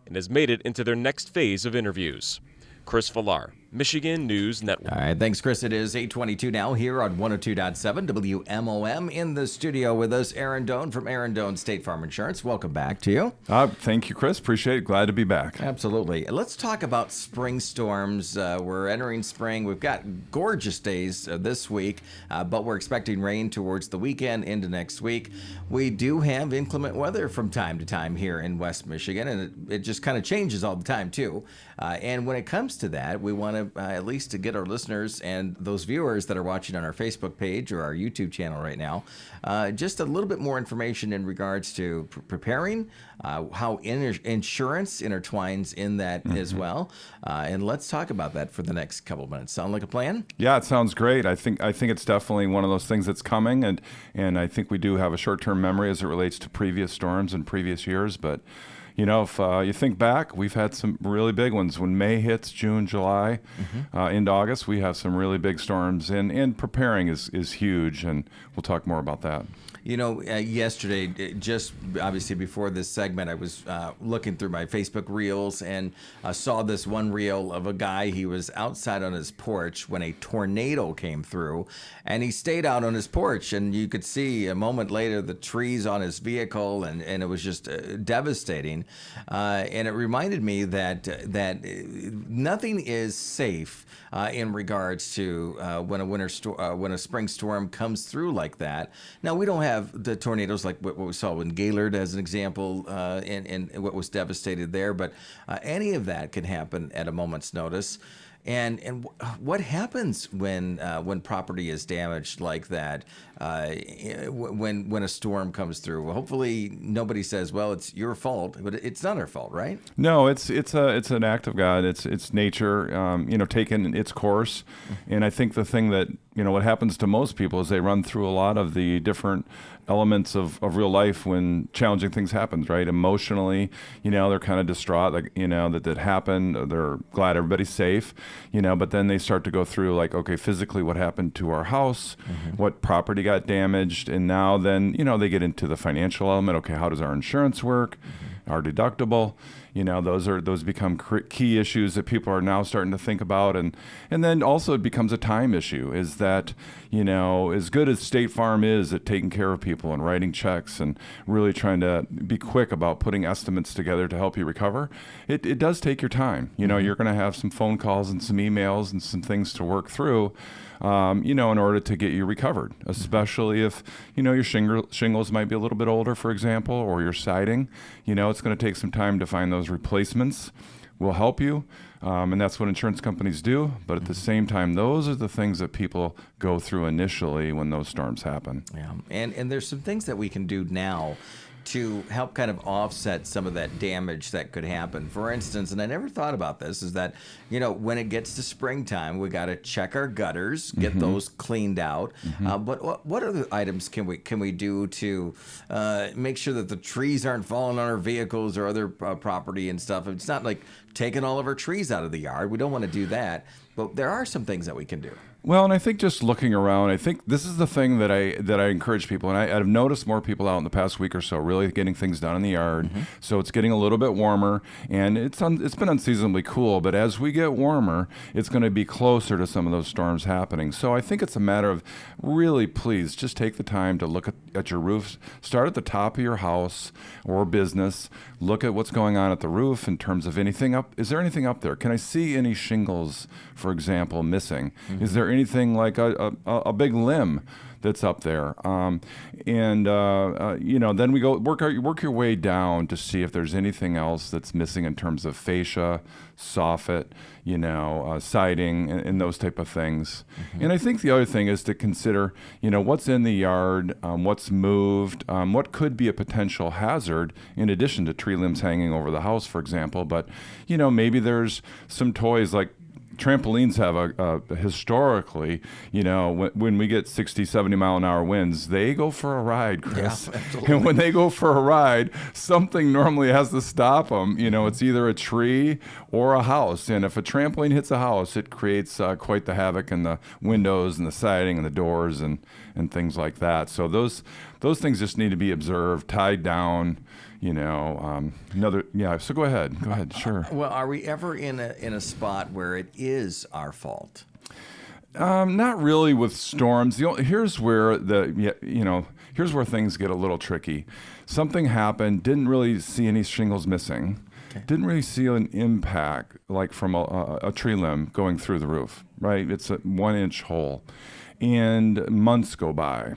and has made it into their next phase of interviews. Chris Villar, Michigan News Network. All right, thanks, Chris. It is 8:22 now here on 102.7 WMOM. In the studio with us, Erin Doan from Erin Doan State Farm Insurance. Welcome back to you. Thank you, Chris. Appreciate it. Glad to be back. Absolutely. Let's talk about spring storms. We're entering spring. We've got gorgeous days this week, but we're expecting rain towards the weekend into next week. We do have inclement weather from time to time here in West Michigan, and it just kind of changes all the time, too. And when it comes to that, we want to at least to get our listeners and those viewers that are watching on our Facebook page or our YouTube channel right now, just a little bit more information in regards to preparing, how insurance intertwines in that as well. And let's talk about that for the next couple of minutes. Sound like a plan? Yeah, it sounds great. I think it's definitely one of those things that's coming, and I think we do have a short-term memory as it relates to previous storms and previous years, but you know, if you think back, we've had some really big ones. When May hits, June, July, into August, we have some really big storms, and preparing is huge, and we'll talk more about that. You know, yesterday, just obviously before this segment, I was looking through my Facebook reels and saw this one reel of a guy. He was outside on his porch when a tornado came through, and he stayed out on his porch, and you could see a moment later the trees on his vehicle, and it was just devastating. And it reminded me that nothing is safe in regards to when a spring storm comes through like that. Now, we don't have the tornadoes like what we saw in Gaylord as an example, and what was devastated there, but any of that can happen at a moment's notice. And what happens when property is damaged like that? When a storm comes through? Well, hopefully nobody says, "Well, it's your fault," but it's not our fault, right? No, it's an act of God. It's nature, taking its course. And I think the thing that what happens to most people is they run through a lot of the different elements of real life when challenging things happen, right? Emotionally, they're kind of distraught, like, that happened. They're glad everybody's safe, but then they start to go through like, okay, physically what happened to our house, what property got damaged, and now then, they get into the financial element. Okay, how does our insurance work? Our deductible, those become key issues that people are now starting to think about, and then also it becomes a time issue. Is that as good as State Farm is at taking care of people and writing checks and really trying to be quick about putting estimates together to help you recover, it does take your time. You're going to have some phone calls and some emails and some things to work through. In order to get you recovered, especially if, your shingles might be a little bit older, for example, or your siding, it's going to take some time to find those replacements. Will help you, and that's what insurance companies do. But at the same time, those are the things that people go through initially when those storms happen. Yeah, and there's some things that we can do now to help kind of offset some of that damage that could happen. For instance, and I never thought about this, is that, when it gets to springtime, we got to check our gutters, get those cleaned out. But what other items can we do to make sure that the trees aren't falling on our vehicles or other property and stuff? It's not like taking all of our trees out of the yard. We don't want to do that. But there are some things that we can do. Well, and I think just looking around, I think this is the thing that I encourage people, and I've noticed more people out in the past week or so really getting things done in the yard. So it's getting a little bit warmer, and it's been unseasonably cool, but as we get warmer, it's going to be closer to some of those storms happening. So I think it's a matter of really, please, just take the time to look at your roofs. Start at the top of your house or business. Look at what's going on at the roof in terms of anything up. Is there anything up there? Can I see any shingles, for example, missing? Is there anything like a big limb that's up there? Then we go work your way down to see if there's anything else that's missing in terms of fascia, soffit, siding, and those type of things. And I think the other thing is to consider, what's in the yard, what's moved, what could be a potential hazard in addition to tree limbs hanging over the house, for example. But, maybe there's some toys like trampolines have historically, when we get 60, 70 mile an hour winds, they go for a ride, Chris. Yeah, and when they go for a ride, something normally has to stop them. It's either a tree or a house. And if a trampoline hits a house, it creates quite the havoc in the windows and the siding and the doors and things like that. So those those things just need to be observed, tied down. So go ahead, sure. Well, are we ever in a spot where it is our fault? Not really with storms. Here's where here's where things get a little tricky. Something happened, didn't really see any shingles missing, didn't really see an impact like from a tree limb going through the roof, right? It's a 1-inch hole, and months go by.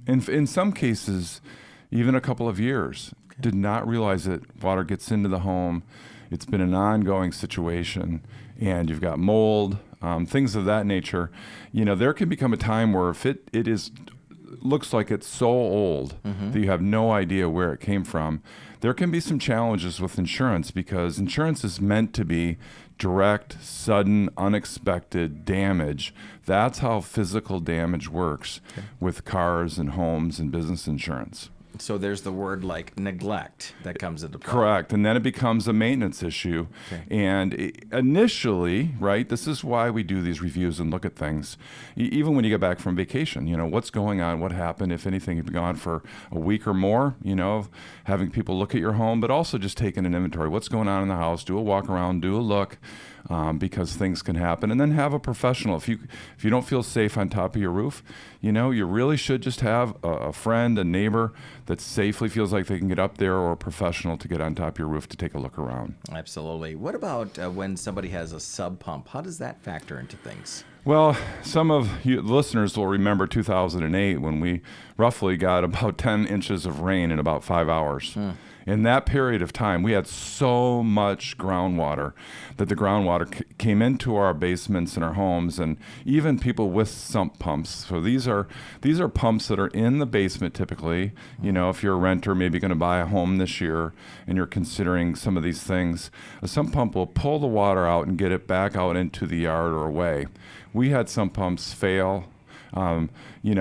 And in some cases, even a couple of years, did not realize that water gets into the home. It's been an ongoing situation, and you've got mold, things of that nature. There can become a time where if it looks like it's so old that you have no idea where it came from, there can be some challenges with insurance, because insurance is meant to be direct, sudden, unexpected damage. That's how physical damage works with cars and homes and business insurance. So there's the word like neglect that comes into play. Correct. And then it becomes a maintenance issue. And initially, right, this is why we do these reviews and look at things. Even when you get back from vacation, what's going on, what happened, if anything, you've been gone for a week or more, having people look at your home, but also just taking an inventory. What's going on in the house? Do a walk around, do a look. Because things can happen, and then have a professional. If you don't feel safe on top of your roof, you really should just have a friend, a neighbor that safely feels like they can get up there, or a professional to get on top of your roof to take a look around. Absolutely. What about when somebody has a sub pump? How does that factor into things? Well, some of you listeners will remember 2008 when we roughly got about 10 inches of rain in about 5 hours. In that period of time, we had so much groundwater that the groundwater came into our basements and our homes, and even people with sump pumps. So these are pumps that are in the basement typically. If you're a renter, maybe going to buy a home this year, and you're considering some of these things, a sump pump will pull the water out and get it back out into the yard or away. We had sump pumps fail.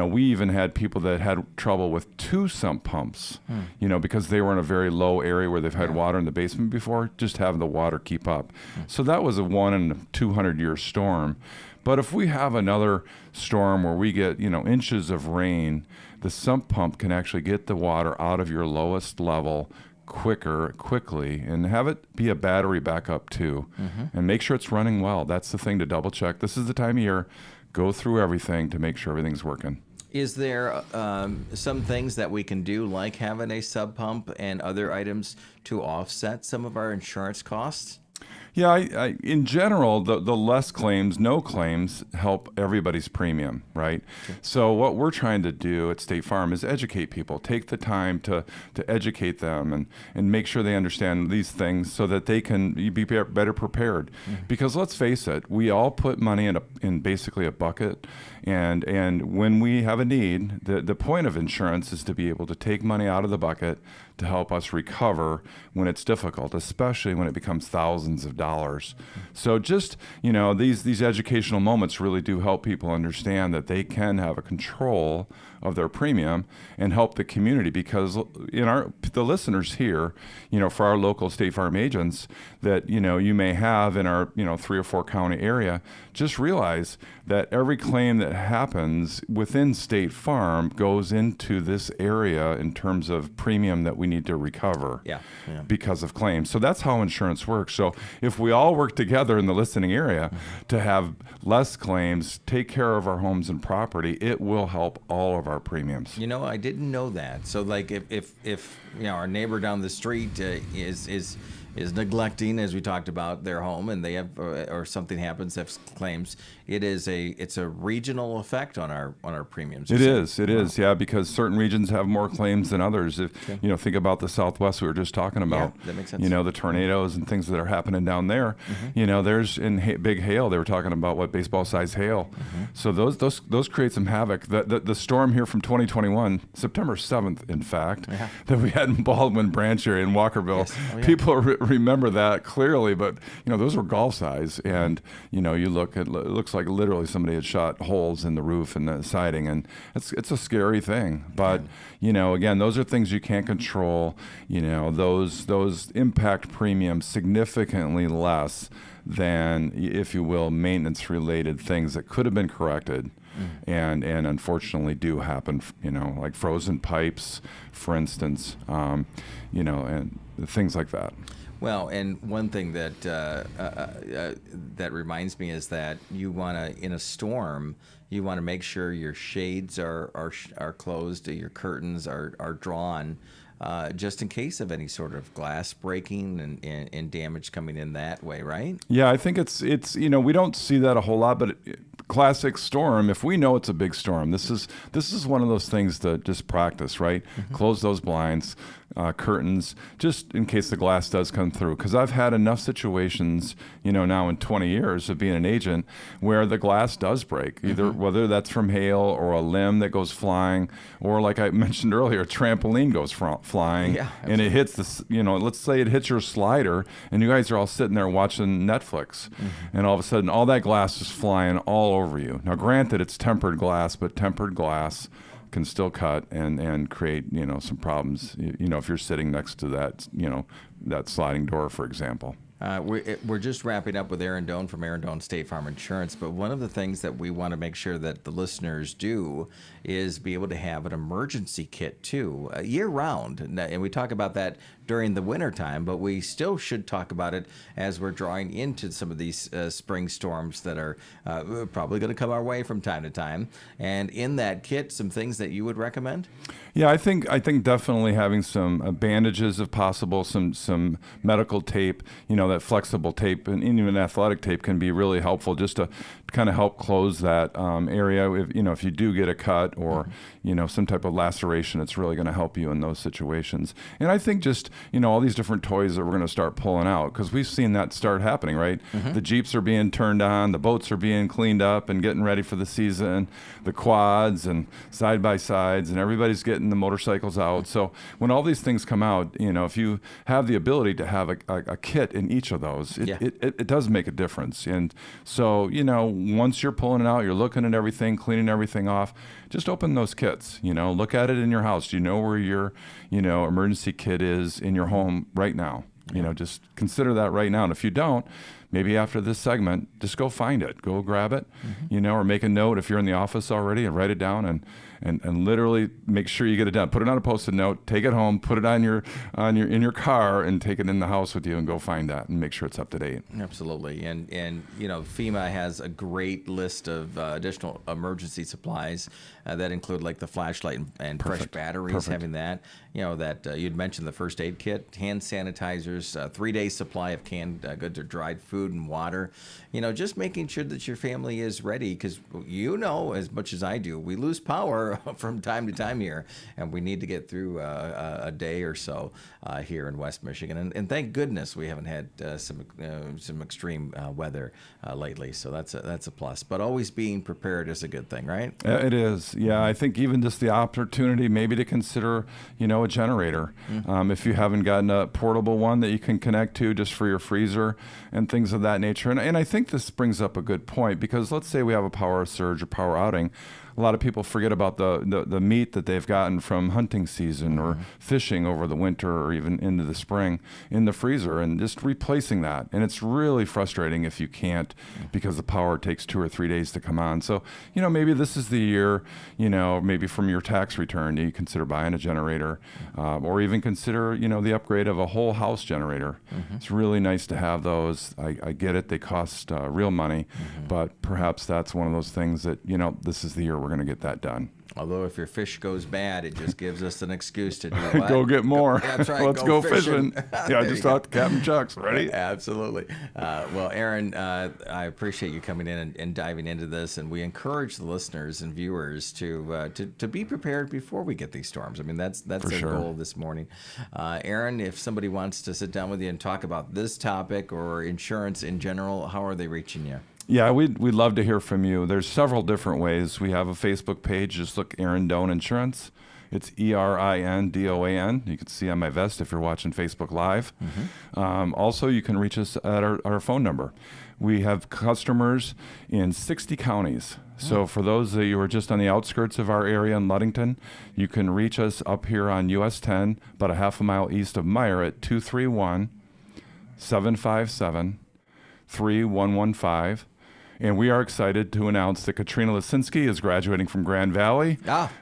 We even had people that had trouble with 2 sump pumps, because they were in a very low area where they've had water in the basement before, just having the water keep up. So that was a 1 in a 200-year storm. But if we have another storm where we get, inches of rain, the sump pump can actually get the water out of your lowest level quickly, and have it be a battery backup too, and make sure it's running well. That's the thing to double check. This is the time of year. Go through everything to make sure everything's working. Is there some things that we can do, like having a sub pump and other items, to offset some of our insurance costs? Yeah, in general, the less claims, no claims help everybody's premium, right? Okay. So what we're trying to do at State Farm is educate people, take the time to educate them and make sure they understand these things so that they can be better prepared. Because let's face it, we all put money in basically a bucket, and when we have a need, the point of insurance is to be able to take money out of the bucket to help us recover when it's difficult, especially when it becomes thousands of dollars. So just, these educational moments really do help people understand that they can have a control of their premium and help the community, because the listeners here, for our local State Farm agents that, you may have in our, 3 or 4 county area, just realize that every claim that happens within State Farm goes into this area in terms of premium that we need to recover because of claims. So that's how insurance works. So if we all work together in the listening area to have less claims, take care of our homes and property, it will help all of our premiums. I didn't know that. So like if our neighbor down the street is neglecting, as we talked about, their home, and they have or something happens, have claims, it's a regional effect on our premiums. It is, yeah, because certain regions have more claims than others. If think about the Southwest we were just talking about, that makes sense. The tornadoes and things that are happening down there. There's in big hail. They were talking about baseball size hail. So those create some havoc. The storm here from 2021, September 7th, in fact, that we had in Baldwin Branch area in Walkerville. Yes. People remember that clearly, but those were golf size, and you look at, it looks like literally somebody had shot holes in the roof and the siding, and it's a scary thing. But again, those are things you can't control. Those impact premiums significantly less than, if you will, maintenance related things that could have been corrected. and unfortunately do happen. Like frozen pipes, for instance, and things like that. Well, and one thing that that reminds me is that you want to, in a storm, you want to make sure your shades are closed, your curtains are drawn, just in case of any sort of glass breaking and damage coming in that way, right? Yeah, I think it's we don't see that a whole lot, but classic storm, if we know it's a big storm, this is one of those things to just practice, right? Close those blinds, curtains, just in case the glass does come through. Because I've had enough situations, now in 20 years of being an agent, where the glass does break, either whether that's from hail or a limb that goes flying, or like I mentioned earlier, a trampoline goes flying, and it hits this, let's say it hits your slider, and you guys are all sitting there watching Netflix, and all of a sudden all that glass is flying all over you. Now, granted, it's tempered glass, but tempered glass can still cut and create, some problems, if you're sitting next to that, that sliding door, for example. We're just wrapping up with Erin Doan from Erin Doan State Farm Insurance, but one of the things that we want to make sure that the listeners do is be able to have an emergency kit too, year round. And we talk about that during the winter time, but we still should talk about it as we're drawing into some of these spring storms that are probably going to come our way from time to time. And in that kit, some things that you would recommend? Yeah, I think definitely having some bandages if possible, some medical tape, that flexible tape, and even athletic tape can be really helpful just to kind of help close that area. If you do get a cut or some type of laceration, it's really going to help you in those situations. And I think just all these different toys that we're going to start pulling out, because we've seen that start happening, right? The Jeeps are being turned on, the boats are being cleaned up and getting ready for the season, the quads and side by sides, and everybody's getting the motorcycles out. So when all these things come out, if you have the ability to have a kit in each of those, it does make a difference. And so once you're pulling it out, you're looking at everything, cleaning everything off, just open those kits, look at it in your house. Do you know where your, emergency kit is in your home right now? Just consider that right now. And if you don't, maybe after this segment, just go find it, go grab it, or make a note if you're in the office already and write it down and literally make sure you get it done. Put it on a Post-it note, take it home, put it in your car, and take it in the house with you and go find that and make sure it's up to date. Absolutely. And FEMA has a great list of additional emergency supplies that include like the flashlight and fresh batteries. Perfect. Having that, that you'd mentioned the first aid kit, hand sanitizers, 3-day supply of canned goods or dried food and water. Just making sure that your family is ready, because as much as I do, we lose power from time to time here, and we need to get through a day or so here in West Michigan. And thank goodness we haven't had some extreme weather lately, so that's a plus. But always being prepared is a good thing, right? It is. Yeah, I think even just the opportunity maybe to consider, a generator. If you haven't gotten a portable one that you can connect to just for your freezer and things of that nature. And I think this brings up a good point, because let's say we have a power surge or power outing. A lot of people forget about the meat that they've gotten from hunting season or fishing over the winter or even into the spring in the freezer, and just replacing that. And it's really frustrating if you can't, because the power takes 2 or 3 days to come on. So, maybe this is the year, maybe from your tax return, you consider buying a generator, or even consider, the upgrade of a whole house generator. It's really nice to have those. I get it. They cost real money, but perhaps that's one of those things that, this is the year we're going to get that done. Although if your fish goes bad, it just gives us an excuse to do what? Go get more. That's right. Let's go fishing. Yeah, just talk to Captain Chuck's. Ready? Absolutely. Well, Erin, I appreciate you coming in and diving into this, and we encourage the listeners and viewers to be prepared before we get these storms. I mean, that's our goal this morning. Erin, if somebody wants to sit down with you and talk about this topic or insurance in general, how are they reaching you? Yeah, we'd love to hear from you. There's several different ways. We have a Facebook page. Just look Erin Doan Insurance. It's ERINDOAN. You can see on my vest if you're watching Facebook Live. Also, you can reach us at our phone number. We have customers in 60 counties. So for those of you who are just on the outskirts of our area in Ludington, you can reach us up here on US 10, about a half a mile east of Meyer, at 231-757-3115. And we are excited to announce that Katrina Lisinski is graduating from Grand Valley.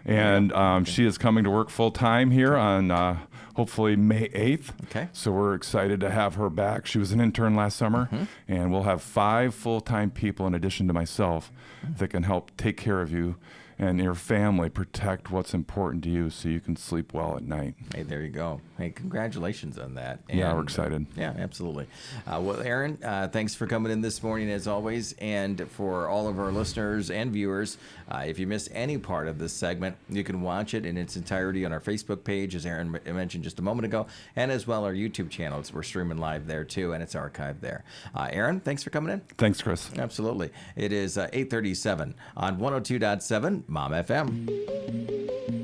And she is coming to work full-time here on hopefully May 8th. Okay. So we're excited to have her back. She was an intern last summer, and we'll have 5 full-time people in addition to myself that can help take care of you and your family, protect what's important to you so you can sleep well at night. Hey, there you go. Hey, congratulations on that. Yeah, we're excited. Yeah, absolutely. Well, Erin, thanks for coming in this morning as always. And for all of our listeners and viewers, if you missed any part of this segment, you can watch it in its entirety on our Facebook page, as Erin mentioned just a moment ago, and as well our YouTube channels. We're streaming live there too, and it's archived there. Erin, thanks for coming in. Thanks, Chris. Absolutely. It is 8:37 on 102.7 Mom FM.